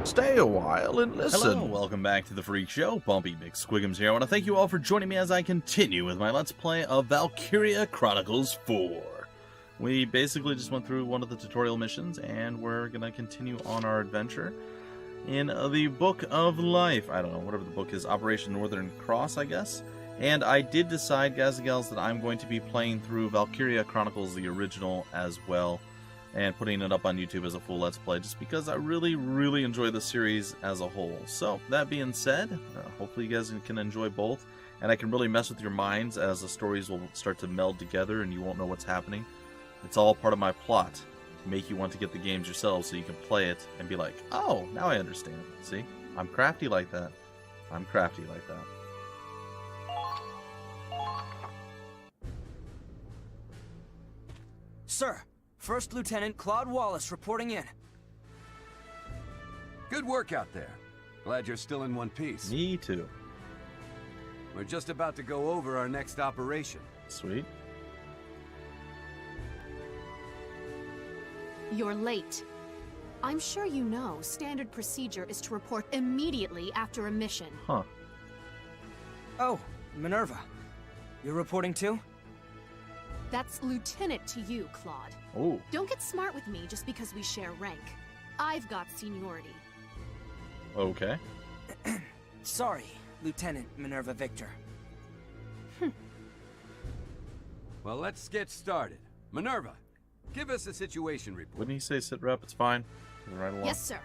Stay a while and listen. Hello, welcome back to the Freak Show. Bumpy McSquigums here. I want to thank you all for joining me as I continue with my Let's Play of Valkyria Chronicles 4. We basically just went through one of the tutorial missions, and we're going to continue on our adventure in the Book of Life. I don't know, whatever the book is. Operation Northern Cross, I guess. And I did decide, guys and gals, that I'm going to be playing through Valkyria Chronicles, the original, as well, and putting it up on YouTube as a full Let's Play, just because I really, really enjoy the series as a whole. So, that being said, hopefully you guys can enjoy both, and I can really mess with your minds as the stories will start to meld together and you won't know what's happening. It's all part of my plot to make you want to get the games yourselves so you can play it and be like, oh, now I understand. See? I'm crafty like that. I'm crafty like that. Sir, First Lieutenant Claude Wallace reporting in. Good work out there. Glad you're still in one piece. Me too. We're just about to go over our next operation. Sweet. You're late. I'm sure you know standard procedure is to report immediately after a mission. Huh. Oh, Minerva. You're reporting too? That's lieutenant to you, Claude. Oh. Don't get smart with me just because we share rank. I've got seniority. Okay. Sorry, Lieutenant Minerva Victor. Well, let's get started. Minerva, give us a situation report. Wouldn't he say sit rep? It's fine. Right along. Yes, sir.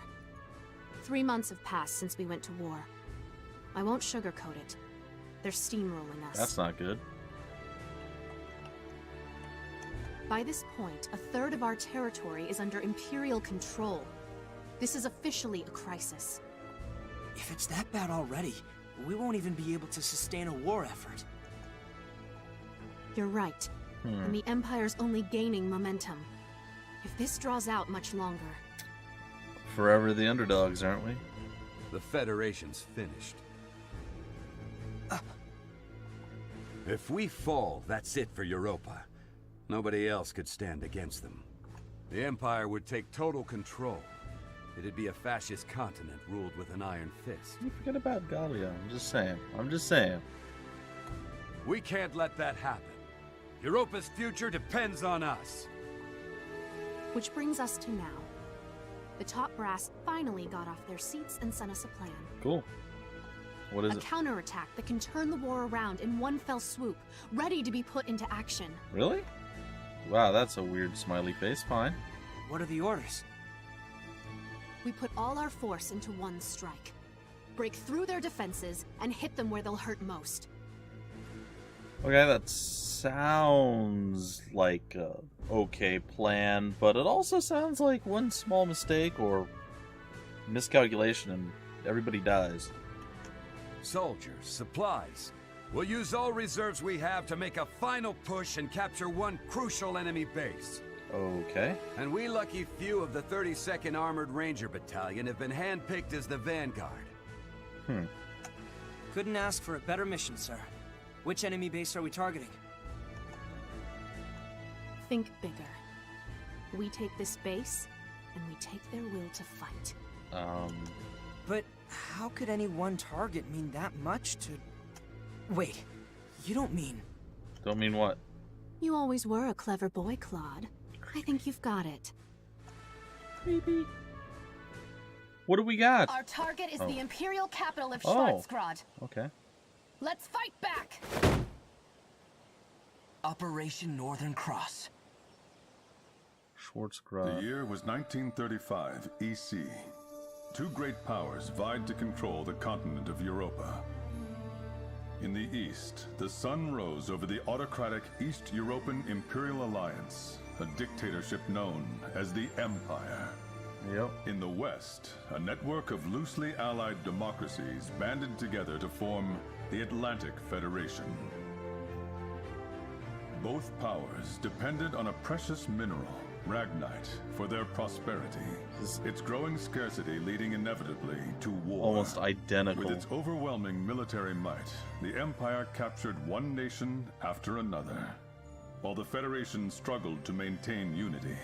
3 months have passed since we went to war. I won't sugarcoat it. They're steamrolling us. That's not good. By this point, a third of our territory is under Imperial control. This is officially a crisis. If it's that bad already, we won't even be able to sustain a war effort. You're right. And the Empire's only gaining momentum. If this draws out much longer... Forever the underdogs, aren't we? The Federation's finished. If we fall, that's it for Europa. Nobody else could stand against them. The Empire would take total control. It'd be a fascist continent ruled with an iron fist. You forget about Gallia. I'm just saying. I'm just saying. We can't let that happen. Europa's future depends on us. Which brings us to now. The top brass finally got off their seats and sent us a plan. Cool. What is a it? counterattack that can turn the war around in one fell swoop, ready to be put into action. Really? Wow, that's a weird smiley face. Fine. What are the orders? We put all our force into one strike. Break through their defenses and hit them where they'll hurt most. Okay, that sounds like a okay plan, but it also sounds like one small mistake or miscalculation and everybody dies. Soldiers, supplies. We'll use all reserves we have to make a final push and capture one crucial enemy base. Okay. And we lucky few of the 32nd Armored Ranger Battalion have been handpicked as the vanguard. Couldn't ask for a better mission, sir. Which enemy base are we targeting? Think bigger. We take this base, and we take their will to fight. But how could any one target mean that much to... Wait, you don't mean... Don't mean what? You always were a clever boy, Claude. I think you've got it. Maybe. What do we got? Our target is the Imperial capital of Oh. Schwarzgrad. Okay. Let's fight back! Operation Northern Cross. Schwarzgrad. The year was 1935 EC. Two great powers vied to control the continent of Europa. In the east, the sun rose over the autocratic East European Imperial Alliance, a dictatorship known as the Empire. Yep. In the west, a network of loosely allied democracies banded together to form the Atlantic Federation. Both powers depended on a precious mineral, Ragnite, for their prosperity. Its growing scarcity leading inevitably to war. Almost identical. With its overwhelming military might, the Empire captured one nation after another. While the Federation struggled to maintain unity,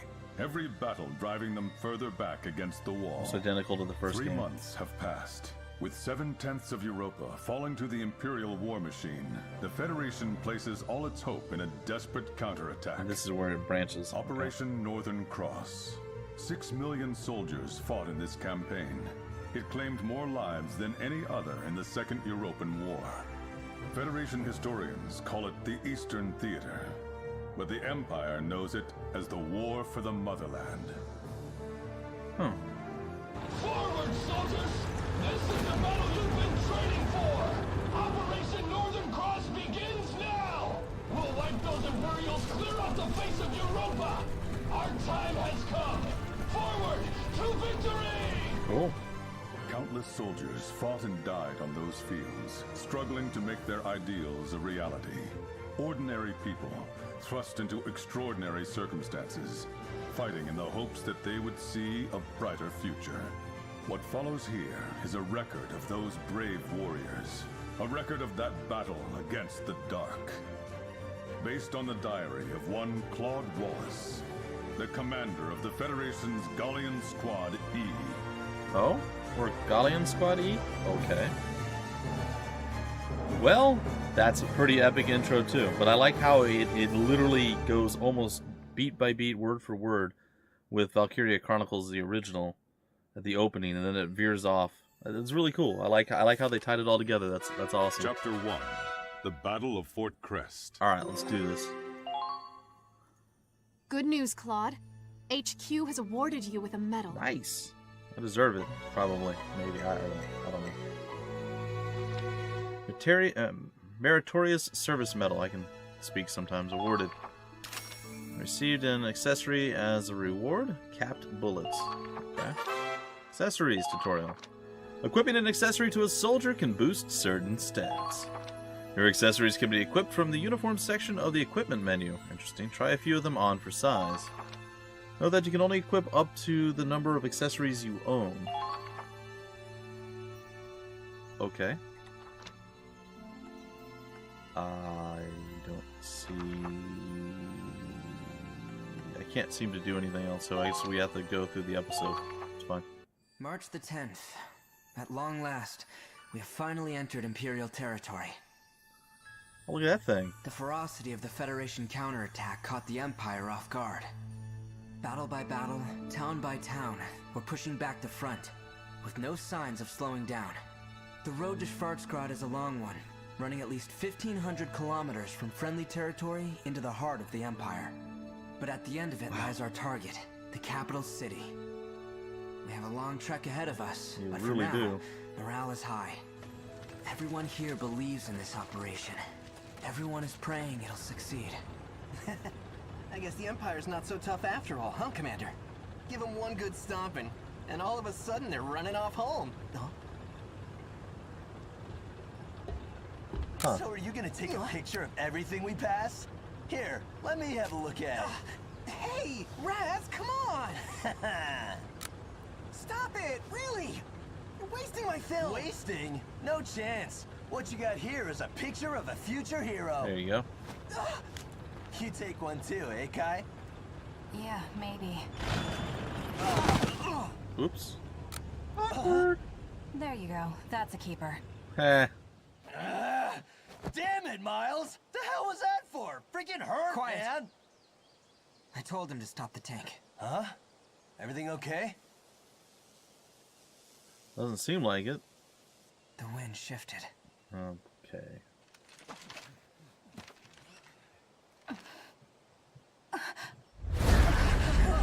every battle driving them further back against the wall. It's identical to the first 3 game. months have passed. With 7/10 of Europa falling to the Imperial war machine, the Federation places all its hope in a desperate counterattack. And this is where it branches. Operation Northern Cross. 6 million soldiers fought in this campaign. It claimed more lives than any other in the Second European War. Federation historians call it the Eastern Theater, but the Empire knows it as the War for the Motherland. Forward, soldiers! This is the battle you've been training for! Operation Northern Cross begins now! We'll wipe those Imperials clear off the face of Europa! Our time has come! Forward to victory! Cool. Countless soldiers fought and died on those fields, struggling to make their ideals a reality. Ordinary people thrust into extraordinary circumstances, fighting in the hopes that they would see a brighter future. What follows here is a record of those brave warriors, a record of that battle against the dark. Based on the diary of one Claude Wallace, the commander of the Federation's Galleon Squad E. Oh? We're Galleon Squad E? Okay. Well, that's a pretty epic intro too. But I like how it literally goes almost beat by beat, word for word, with Valkyria Chronicles, the original, at the opening, and then it veers off. It's really cool. I like how they tied it all together. That's awesome. Chapter 1. The Battle of Fort Krest. Alright, let's do this. Good news, Claude. HQ has awarded you with a medal. Nice. I deserve it, probably. Maybe. I don't know. Meritorious Service Medal. I can speak sometimes. Awarded. Received an accessory as a reward. Capped bullets. Okay. Accessories tutorial. Equipping an accessory to a soldier can boost certain stats. Your accessories can be equipped from the uniform section of the equipment menu. Interesting. Try a few of them on for size. Know that you can only equip up to the number of accessories you own. Okay. I don't see... I can't seem to do anything else, so I guess we have to go through the episode. It's fine. March the 10th. At long last, we have finally entered Imperial territory. Oh, look at that thing. The ferocity of the Federation counterattack caught the Empire off guard. Battle by battle, town by town, we're pushing back the front, with no signs of slowing down. The road to Schwarzgrad is a long one, running at least 1,500 kilometers from friendly territory into the heart of the Empire. But at the end of it lies our target, the capital city. We have a long trek ahead of us, You but really for now, do. morale is high. Everyone here believes in this operation. Everyone is praying it'll succeed. I guess the Empire's not so tough after all, huh, Commander? Give them one good stomping, and all of a sudden they're running off home. Huh. So are you gonna take a picture of everything we pass? Here, let me have a look at it. Hey, Raz, come on! Stop it, really! You're wasting my film! Wasting? No chance. What you got here is a picture of a future hero. There you go. You take one too, eh, Kai? Yeah, maybe. Oops. There you go. That's a keeper. Heh. Damn it, Miles! The hell was that for? Freaking hurt, Quiet. man! I told him to stop the tank. Huh? Everything okay? Doesn't seem like it. The wind shifted. Okay.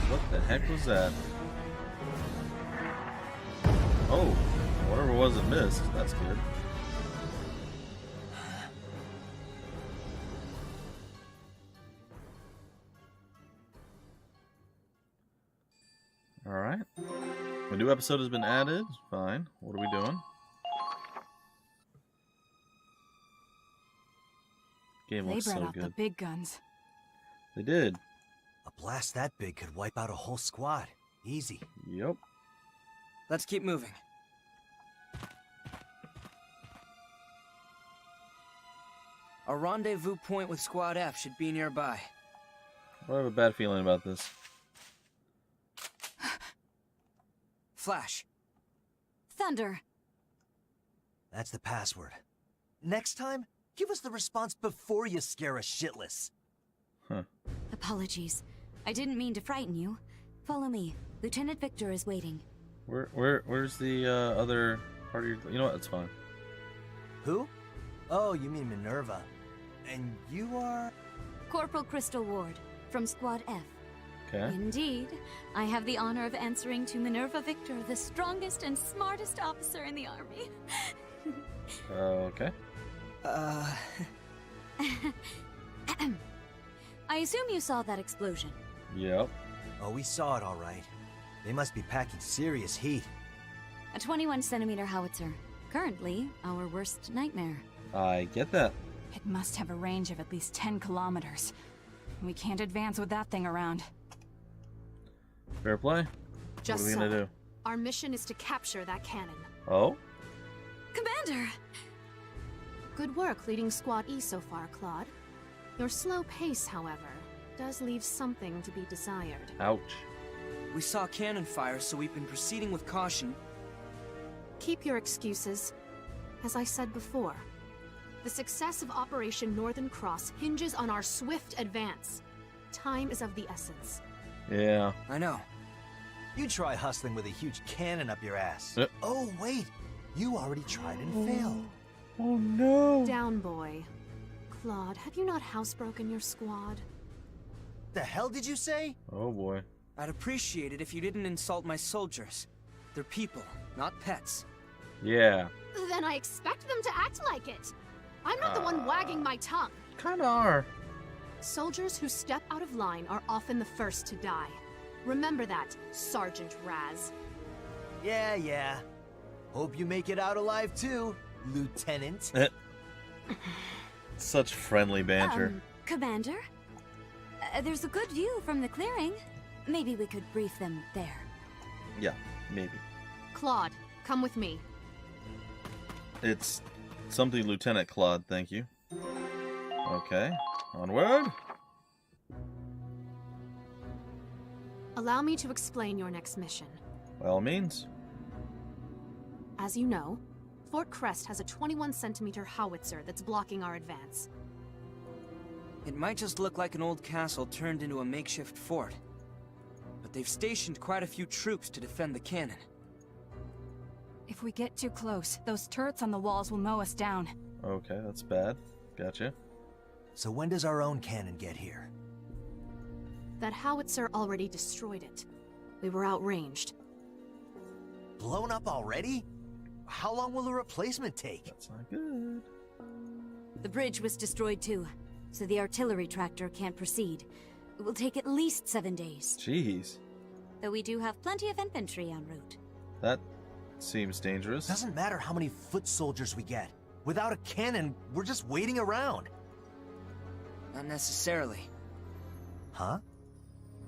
What the heck was that? Oh, whatever it was it missed. That's good. Alright. A new episode has been added. Fine. What are we doing? Game They looks brought so out the good. big guns. They did. A blast that big could wipe out a whole squad. Easy. Yep. Let's keep moving. A rendezvous point with Squad F should be nearby. I have a bad feeling about this. flash. Thunder. That's the password. Next time, give us the response before you scare us shitless. Huh. Apologies. I didn't mean to frighten you. Follow me. Lieutenant Victor is waiting. Where's the other part of your... You know what? It's fine. Who? Oh, you mean Minerva. And you are... Corporal Crystal Ward, from Squad F. Okay. Indeed. I have the honor of answering to Minerva Victor, the strongest and smartest officer in the army. Okay. I assume you saw that explosion. Yep. Oh, we saw it all right. They must be packing serious heat. A 21-centimeter howitzer. Currently, our worst nightmare. I get that. It must have a range of at least 10 kilometers. We can't advance with that thing around. Fair play. Just what are we gonna do? Our mission is to capture that cannon. Oh? Commander! Good work leading Squad E so far, Claude. Your slow pace, however, does leave something to be desired. Ouch. We saw cannon fire, so we've been proceeding with caution. Keep your excuses. As I said before, the success of Operation Northern Cross hinges on our swift advance. Time is of the essence. Yeah. I know. You try hustling with a huge cannon up your ass. Yep. Oh, wait. You already tried and failed. Oh no. Down, boy. Claude, have you not housebroken your squad? The hell did you say? Oh boy. I'd appreciate it if you didn't insult my soldiers. They're people, not pets. Yeah. Then I expect them to act like it. I'm not the one wagging my tongue. Kinda are. Soldiers who step out of line are often the first to die. Remember that, Sergeant Raz. Yeah. Hope you make it out alive too, Lieutenant. Such friendly banter. Commander? There's a good view from the clearing. Maybe we could brief them there. Yeah, maybe. Claude, come with me. It's something Lieutenant Claude, thank you. Okay, onward. Allow me to explain your next mission. By all means. As you know, Fort Krest has a 21-centimeter howitzer that's blocking our advance. It might just look like an old castle turned into a makeshift fort. But they've stationed quite a few troops to defend the cannon. If we get too close, those turrets on the walls will mow us down. Okay, that's bad. Gotcha. So when does our own cannon get here? That howitzer already destroyed it. We were outranged. Blown up already? How long will a replacement take? That's not good. The bridge was destroyed too, so the artillery tractor can't proceed. It will take at least 7 days. Jeez. Though we do have plenty of infantry en route. That seems dangerous. Doesn't matter how many foot soldiers we get. Without a cannon, we're just waiting around. Not necessarily. Huh?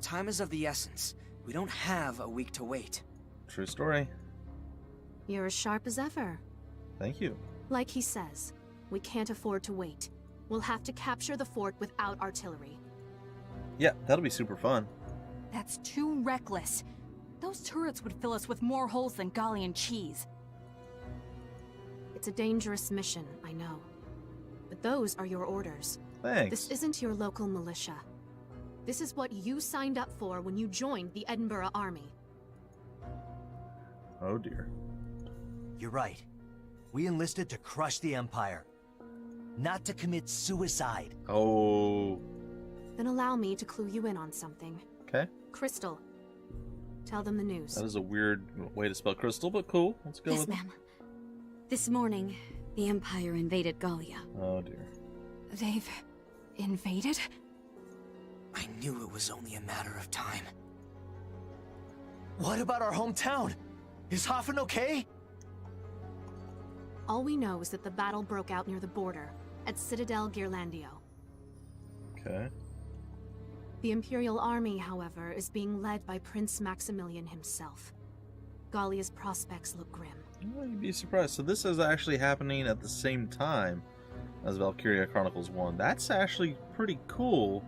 Time is of the essence. We don't have a week to wait. True story. You're as sharp as ever. Thank you. Like he says, we can't afford to wait. We'll have to capture the fort without artillery. Yeah, that'll be super fun. That's too reckless. Those turrets would fill us with more holes than Gallian cheese. It's a dangerous mission, I know. But those are your orders. Thanks. This isn't your local militia. This is what you signed up for when you joined the Edinburgh Army. Oh dear. You're right. We enlisted to crush the Empire. Not to commit suicide. Oh. Then allow me to clue you in on something. Okay. Crystal. Tell them the news. That is a weird way to spell crystal, but cool. Let's go Yes, with it. ma'am. This morning, the Empire invaded Gallia. Oh dear. They've invaded? I knew it was only a matter of time. What about our hometown? Is Hafen okay? All we know is that the battle broke out near the border, at Citadel Ghirlandaio. Okay. The Imperial Army, however, is being led by Prince Maximilian himself. Gallia's prospects look grim. Well, you'd be surprised. So this is actually happening at the same time as Valkyria Chronicles 1. That's actually pretty cool.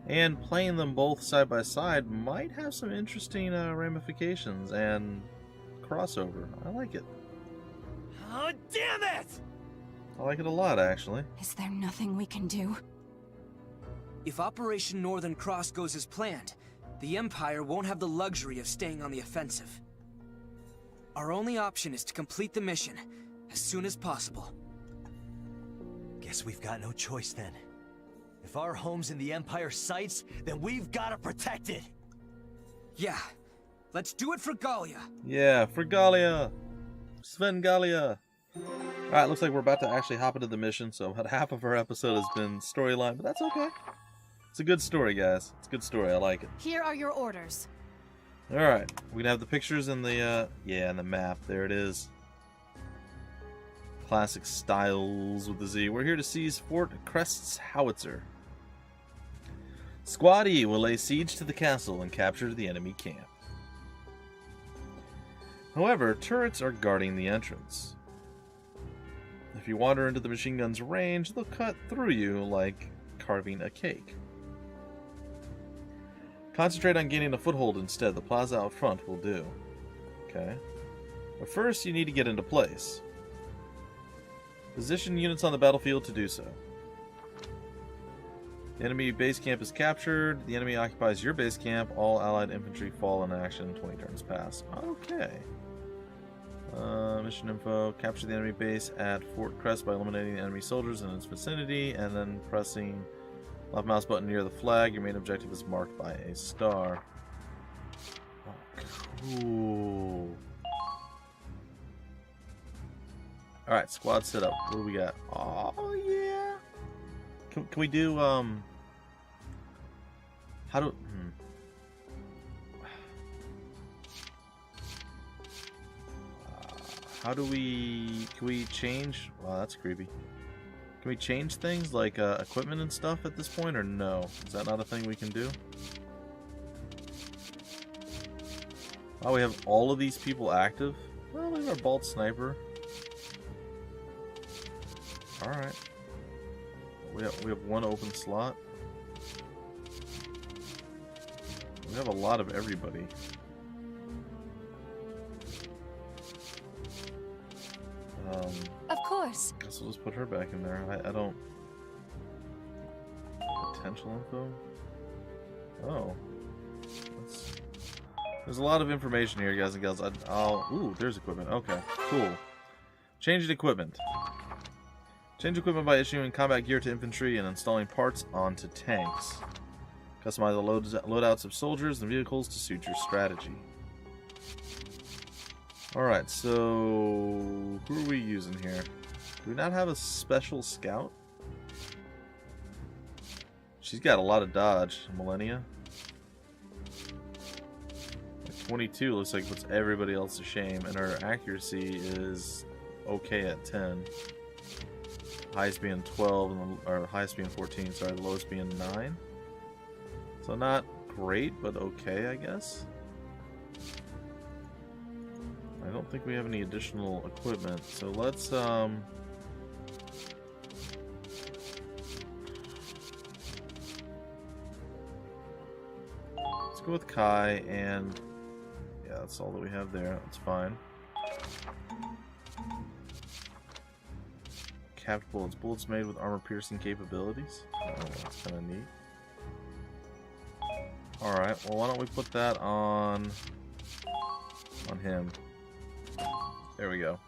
And playing them both side by side might have some interesting ramifications and crossover. I like it. Oh, damn it! I like it a lot, actually. Is there nothing we can do? If Operation Northern Cross goes as planned, the Empire won't have the luxury of staying on the offensive. Our only option is to complete the mission as soon as possible. Guess we've got no choice then. If our home's in the Empire's sights, then we've got to protect it! Yeah, let's do it for Gallia. Yeah, for Gallia. Svengalia. Alright, looks like we're about to actually hop into the mission, so about half of our episode has been storyline, but that's okay. It's a good story, guys. It's a good story. I like it. Here are your orders. Alright, we can have the pictures and the, and the map. There it is. Classic styles with the Z. We're here to seize Fort Krest's howitzer. Squad E will lay siege to the castle and capture the enemy camp. However, turrets are guarding the entrance. If you wander into the machine gun's range, they'll cut through you like carving a cake. Concentrate on gaining a foothold instead. The plaza out front will do. Okay. But first, you need to get into place. Position units on the battlefield to do so. The enemy base camp is captured. The enemy occupies your base camp. All allied infantry fall in action 20 turns pass. Okay. Mission info. Capture the enemy base at Fort Krest by eliminating the enemy soldiers in its vicinity and then pressing left mouse button near the flag. Your main objective is marked by a star. Oh, cool. Alright, squad set up. What do we got? Oh, yeah. Can we do, how do, how do we, can we change, wow, that's creepy. Can we change things like, equipment and stuff at this point, or no? Is that not a thing we can do? Oh, we have all of these people active? Well, we have our Bolt Sniper. Alright. We have one open slot. We have a lot of everybody. Of course. Guess we'll just put her back in there. I don't... Potential info? Oh. There's a lot of information here, guys and gals. Ooh, there's equipment. Okay, cool. Changing equipment. Change equipment by issuing combat gear to infantry and installing parts onto tanks. Customize the loadouts of soldiers and vehicles to suit your strategy. Alright, so... who are we using here? Do we not have a special scout? She's got a lot of dodge. Millennia. 22 looks like puts everybody else to shame, and her accuracy is okay at 10. Highest being 12, or highest being 14, sorry, the lowest being 9. So not great, but okay, I guess. I don't think we have any additional equipment, so let's go with Kai, and yeah, that's all that we have there. That's fine. Capped bullets. Bullets made with armor-piercing capabilities. Oh, that's kind of neat. Alright, well, why don't we put that on him. There we go.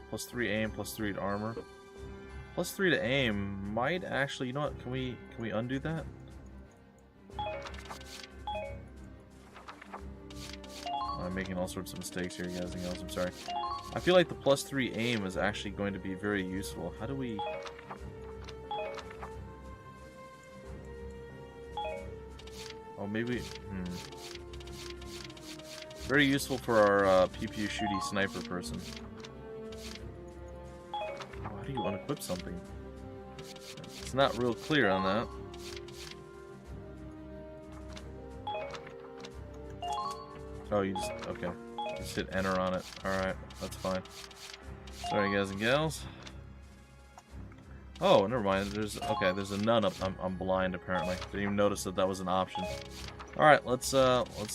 Plus 3 aim, plus 3 to armor. Plus 3 to aim might actually... You know what? Can we undo that? I'm making all sorts of mistakes here, guys and gals. I'm sorry. I feel like the plus 3 aim is actually going to be very useful. How do we... Oh, maybe... Very useful for our pew-pew shooty sniper person. Oh, how do you unequip something? It's not real clear on that. Oh, you just... Okay. Just hit enter on it. Alright, that's fine. Sorry, guys and gals. Oh, never mind. There's a nun up. I'm blind apparently. Didn't even notice that was an option. All right, let's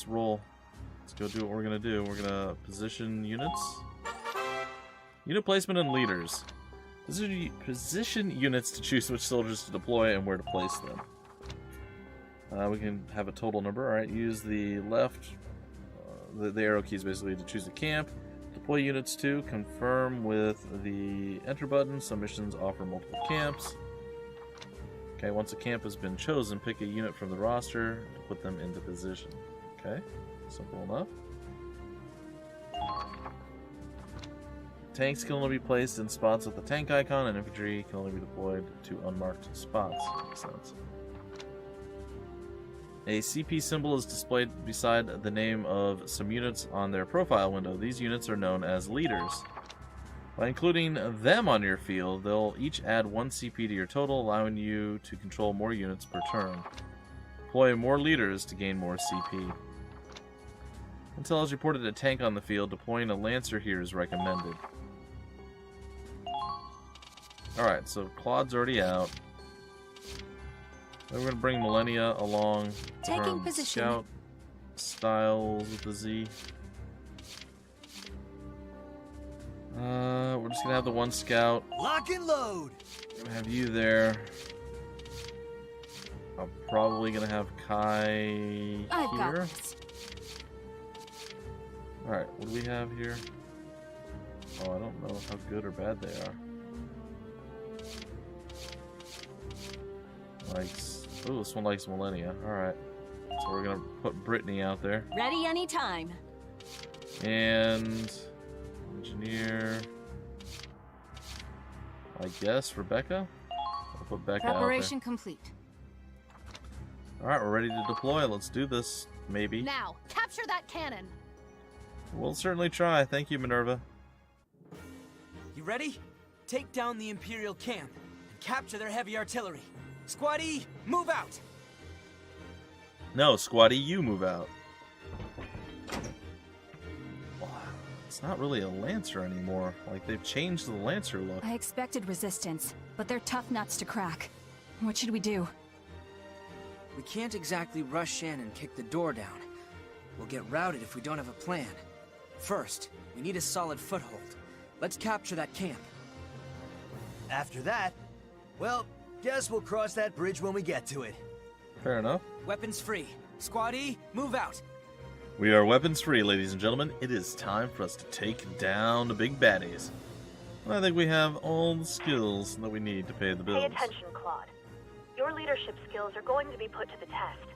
roll. let's go do what we're gonna do. We're gonna position units. Unit placement and leaders. Position units to choose which soldiers to deploy and where to place them. We can have a total number. Alright, use the left, the arrow keys basically to choose a camp. Deploy units to, confirm with the enter button. Some missions offer multiple camps. Okay, once a camp has been chosen, pick a unit from the roster to put them into position. Okay, simple enough. Tanks can only be placed in spots with the tank icon, and infantry can only be deployed to unmarked spots. Makes sense. A CP symbol is displayed beside the name of some units on their profile window. These units are known as leaders. By including them on your field, they'll each add 1 CP to your total, allowing you to control more units per turn. Deploy more leaders to gain more CP. Intel has reported a tank on the field. Deploying a Lancer here is recommended. Alright, so Claude's already out. Then we're going to bring Millennia along. Taking position. Scout Styles with the Z. We're just going to have the 1 scout. Lock and load! Going to have you there. I'm probably going to have Kai I've got here. this. Alright, what do we have here? Oh, I don't know how good or bad they are. Likes. Oh, this one likes Millennia. Alright. So we're gonna put Brittany out there. Ready anytime. And engineer. I guess Rebecca? I'll put Becca out there. Preparation complete. Alright, we're ready to deploy. Let's do this. Maybe. Now, capture that cannon. We'll certainly try. Thank you, Minerva. You ready? Take down the Imperial camp and capture their heavy artillery. Squad E, move out! No, Squatty, you move out. Wow, it's not really a Lancer anymore. Like, they've changed the Lancer look. I expected resistance, but they're tough nuts to crack. What should we do? We can't exactly rush in and kick the door down. We'll get routed if we don't have a plan. First, we need a solid foothold. Let's capture that camp. After that, well, guess we'll cross that bridge when we get to it. Fair enough. Weapons free. Squad E, move out. We are weapons free, ladies and gentlemen. It is time for us to take down the big baddies. And I think we have all the skills that we need to pay the bills. Pay attention, Claude. Your leadership skills are going to be put to the test.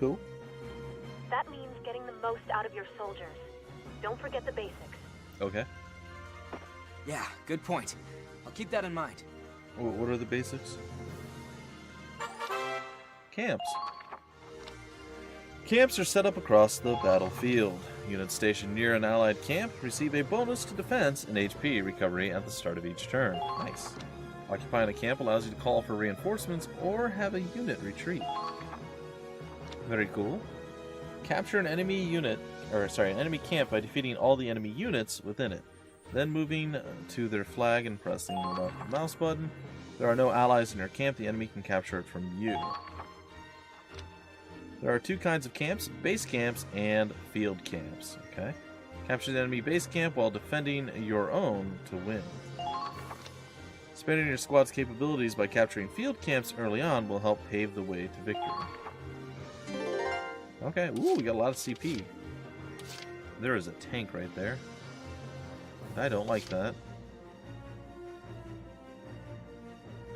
Cool. That means getting the most out of your soldiers. Don't forget the basics. Okay. Yeah, good point. I'll keep that in mind. What are the basics? Camps. Camps are set up across the battlefield. Units stationed near an allied camp receive a bonus to defense and HP recovery at the start of each turn. Nice. Occupying a camp allows you to call for reinforcements or have a unit retreat. Very cool. Capture an enemy unit, an enemy camp by defeating all the enemy units within it. Then moving to their flag and pressing the left mouse button. If there are no allies in your camp, the enemy can capture it from you. There are 2 kinds of camps, base camps and field camps. Okay. Capture the enemy base camp while defending your own to win. Spending your squad's capabilities by capturing field camps early on will help pave the way to victory. Okay, ooh, we got a lot of CP. There is a tank right there. I don't like that.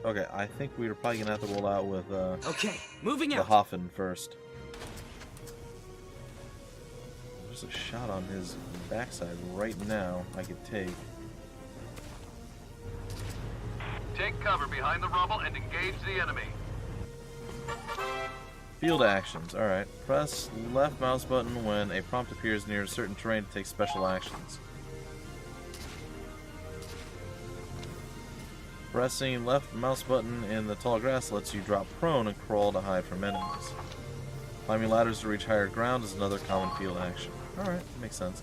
Okay, I think we're probably gonna have to roll out with Okay, moving the out. Hoffen first. There's a shot on his backside right now I could take. Take cover behind the rubble and engage the enemy. Field actions. Alright. Press left mouse button when a prompt appears near a certain terrain to take special actions. Pressing left mouse button in the tall grass lets you drop prone and crawl to hide from enemies. Climbing ladders to reach higher ground is another common field action. Alright, makes sense.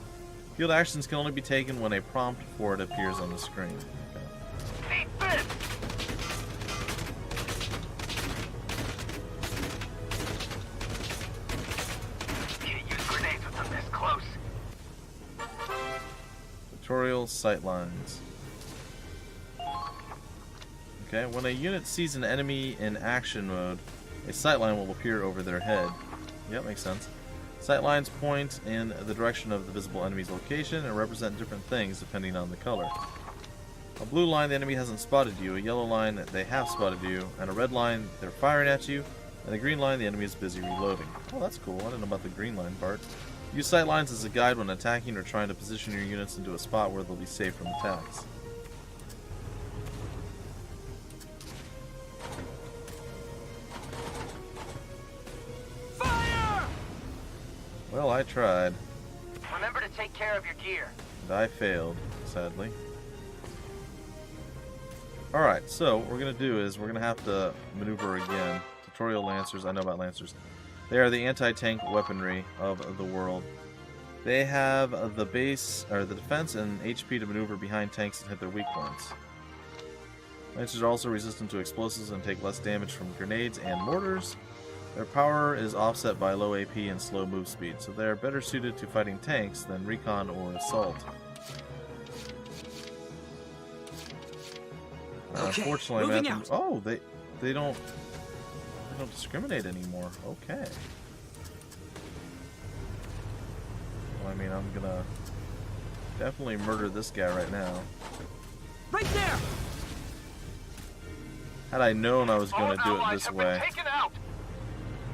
Field actions can only be taken when a prompt for it appears on the screen. Okay. Can't use grenades with them this close. tutorial sightlines. Okay, when a unit sees an enemy in action mode, a sightline will appear over their head. Yep, makes sense. Sightlines point in the direction of the visible enemy's location and represent different things depending on the color. A blue line, the enemy hasn't spotted you, a yellow line, they have spotted you, and a red line, they're firing at you, and a green line, the enemy is busy reloading. Oh, that's cool. I didn't know about the green line part. Use sightlines as a guide when attacking or trying to position your units into a spot where they'll be safe from attacks. Well, I tried. Remember to take care of your gear. And I failed, sadly. Alright, so what we're going to do is we're going to have to maneuver again. Tutorial Lancers, I know about Lancers. They are the anti-tank weaponry of the world. They have the base, or the defense and HP to maneuver behind tanks and hit their weak points. Lancers are also resistant to explosives and take less damage from grenades and mortars. Their power is offset by low AP and slow move speed, so they are better suited to fighting tanks than recon or assault. Okay, unfortunately, moving out. Oh, they don't discriminate anymore. Okay. Well, I mean, I'm gonna definitely murder this guy right now. Right there. Had I known I was gonna do it this have way, been taken out.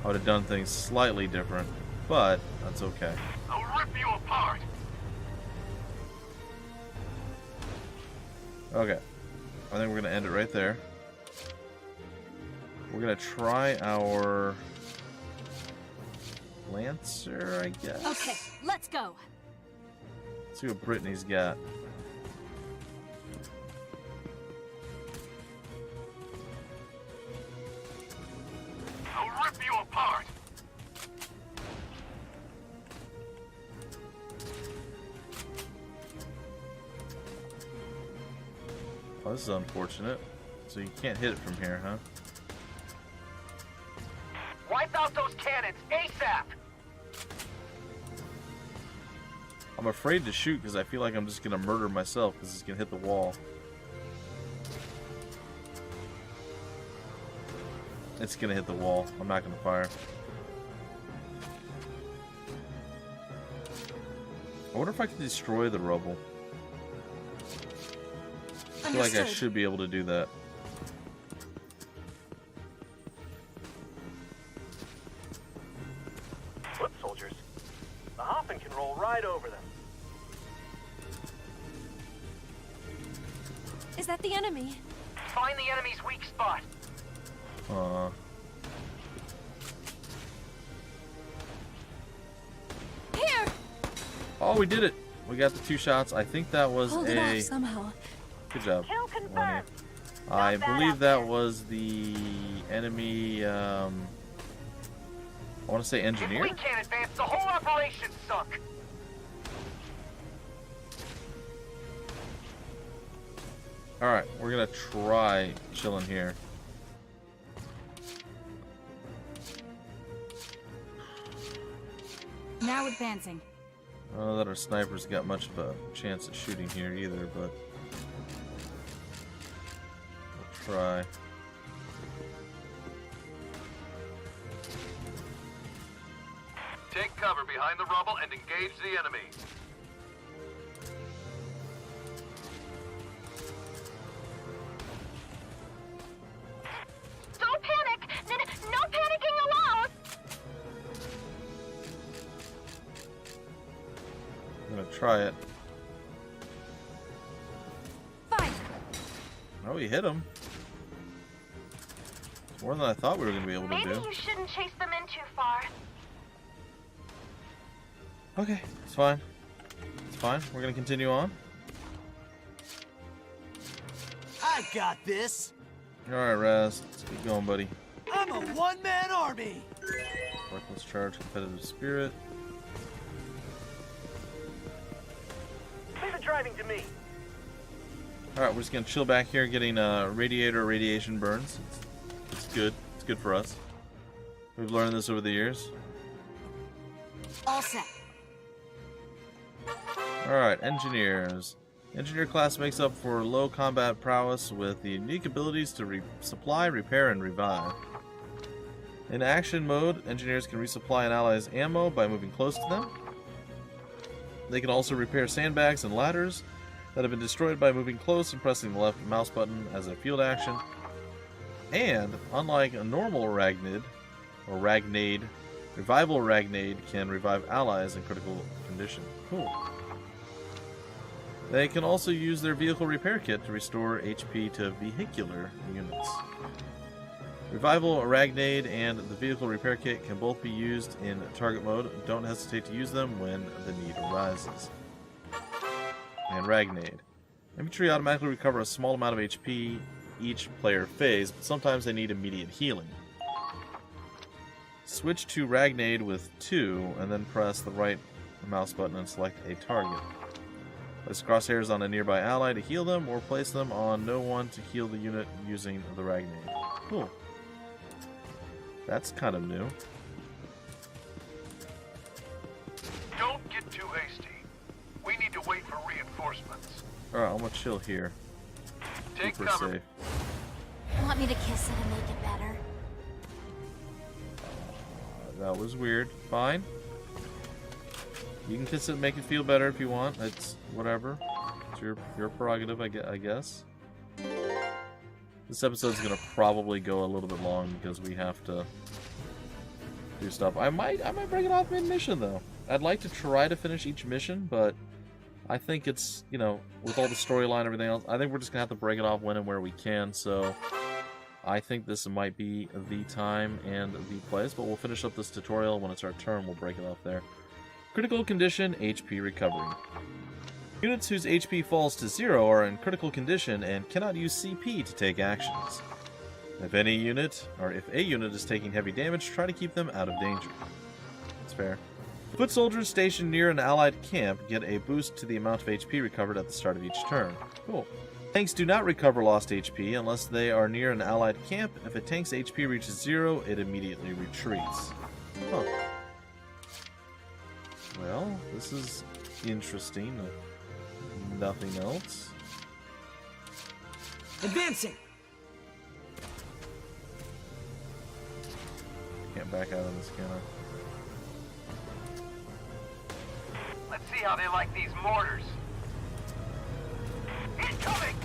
I would have done things slightly different, but that's okay. I'll rip you apart. Okay. I think we're going to end it right there. We're going to try our Lancer, I guess. Okay, let's go. Let's see what Brittany's got. I'll rip you apart. Oh, this is unfortunate. So you can't hit it from here, huh? Wipe out those cannons ASAP. I'm afraid to shoot because I feel like I'm just going to murder myself because it's going to hit the wall. It's going to hit the wall. I'm not going to fire. I wonder if I can destroy the rubble. I feel like I should be able to do that. Foot soldiers. The Hoffman can roll right over them. Is that the enemy? Find the enemy's weak spot. Here. Oh, we did it! We got the 2 shots. I think that was Hold it off somehow. Good job. Kill confirmed. I Not bad believe out that there. was the enemy, I want to say If engineer? we can't advance, the whole operation's sunk. Alright, we're gonna try chilling here. Now advancing. I don't know that our sniper's got much of a chance at shooting here either, but we'll try. Take cover behind the rubble and engage the enemy. Don't panic! No panicking allowed! I'm gonna try it. Fire. Oh, we hit him. It's more than I thought we were gonna be able to Maybe do. you shouldn't chase them in too far. Okay, it's fine. It's fine. We're gonna continue on. I got this. Alright, Raz. Let's keep going, buddy. I'm a one-man army. Reckless charge, competitive spirit. Leave the driving to me. Alright, we're just gonna chill back here getting radiation burns. It's good. It's good for us. We've learned this over the years. All set. Alright, engineers. Engineer class makes up for low combat prowess with the unique abilities to resupply, repair, and revive. In action mode, engineers can resupply an ally's ammo by moving close to them. They can also repair sandbags and ladders that have been destroyed by moving close and pressing the left mouse button as a field action. And, unlike a normal Ragnid, or Ragnade, Revival Ragnade can revive allies in critical condition. Cool. They can also use their vehicle repair kit to restore HP to vehicular units. Revival Ragnade and the vehicle repair kit can both be used in target mode. Don't hesitate to use them when the need arises. And Ragnade. Infantry automatically recover a small amount of HP each player phase, but sometimes they need immediate healing. Switch to Ragnade with 2, and then press the right mouse button and select a target. Place crosshairs on a nearby ally to heal them, or place them on no one to heal the unit using the Ragnade. Cool. That's kind of new. Don't get too hasty. We need to wait for reinforcements. Alright, I'm gonna chill here. Take Super cover. safe. Want me to kiss it and make it better? That was weird. Fine. You can kiss it and make it feel better if you want. It's whatever. It's your prerogative, I guess. This episode's gonna probably go a little bit long because we have to do stuff. I might break it off mid-mission though. I'd like to try to finish each mission, but I think it's, you know, with all the storyline and everything else, I think we're just gonna have to break it off when and where we can, so I think this might be the time and the place, but we'll finish up this tutorial. When it's our turn, we'll break it off there. Critical condition, HP recovery. Units whose HP falls to 0 are in critical condition and cannot use CP to take actions. If a unit is taking heavy damage, try to keep them out of danger. That's fair. Foot soldiers stationed near an allied camp get a boost to the amount of HP recovered at the start of each turn. Cool. Tanks do not recover lost HP unless they are near an allied camp. If a tank's HP reaches 0, it immediately retreats. Huh. Well, this is interesting. Nothing else. Advancing! Can't back out of this, can I? Let's see how they like these mortars. Incoming!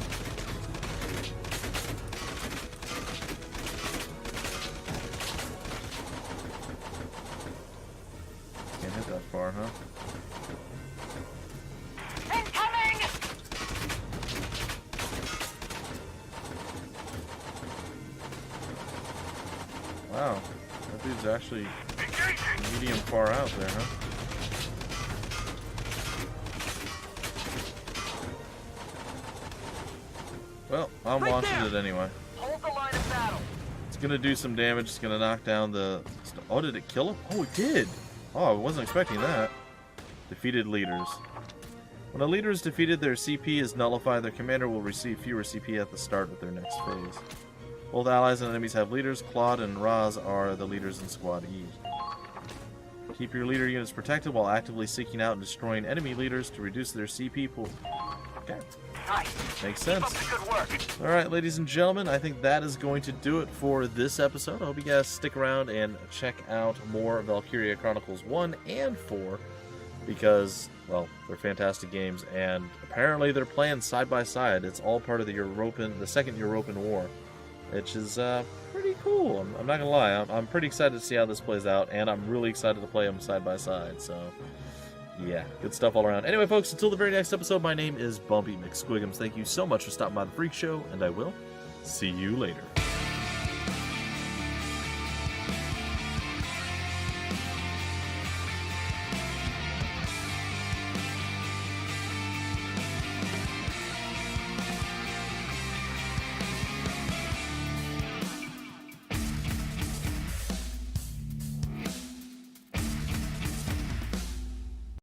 Can't hit that far, huh? Incoming! Wow, that dude's actually medium far out there, huh? Well, I'm launching it anyway. Hold the line of battle. It's gonna do some damage. It's gonna knock down the... Oh, did it kill him? Oh, it did! Oh, I wasn't expecting that. Defeated leaders. When a leader is defeated, their CP is nullified. Their commander will receive fewer CP at the start of their next phase. Both allies and enemies have leaders. Claude and Raz are the leaders in Squad E. Keep your leader units protected while actively seeking out and destroying enemy leaders to reduce their CP pool. Okay. Nice. Makes sense. Keep up the good work. Alright, ladies and gentlemen, I think that is going to do it for this episode. I hope you guys stick around and check out more Valkyria Chronicles 1 and 4, because, well, they're fantastic games, and apparently they're playing side by side. It's all part of the Second European War, which is pretty cool. I'm not gonna lie, I'm pretty excited to see how this plays out, and I'm really excited to play them side by side, so... yeah, good stuff all around. Anyway, folks, until the very next episode, my name is Bumpy McSquigums. Thank you so much for stopping by the Freak Show, and I will see you later.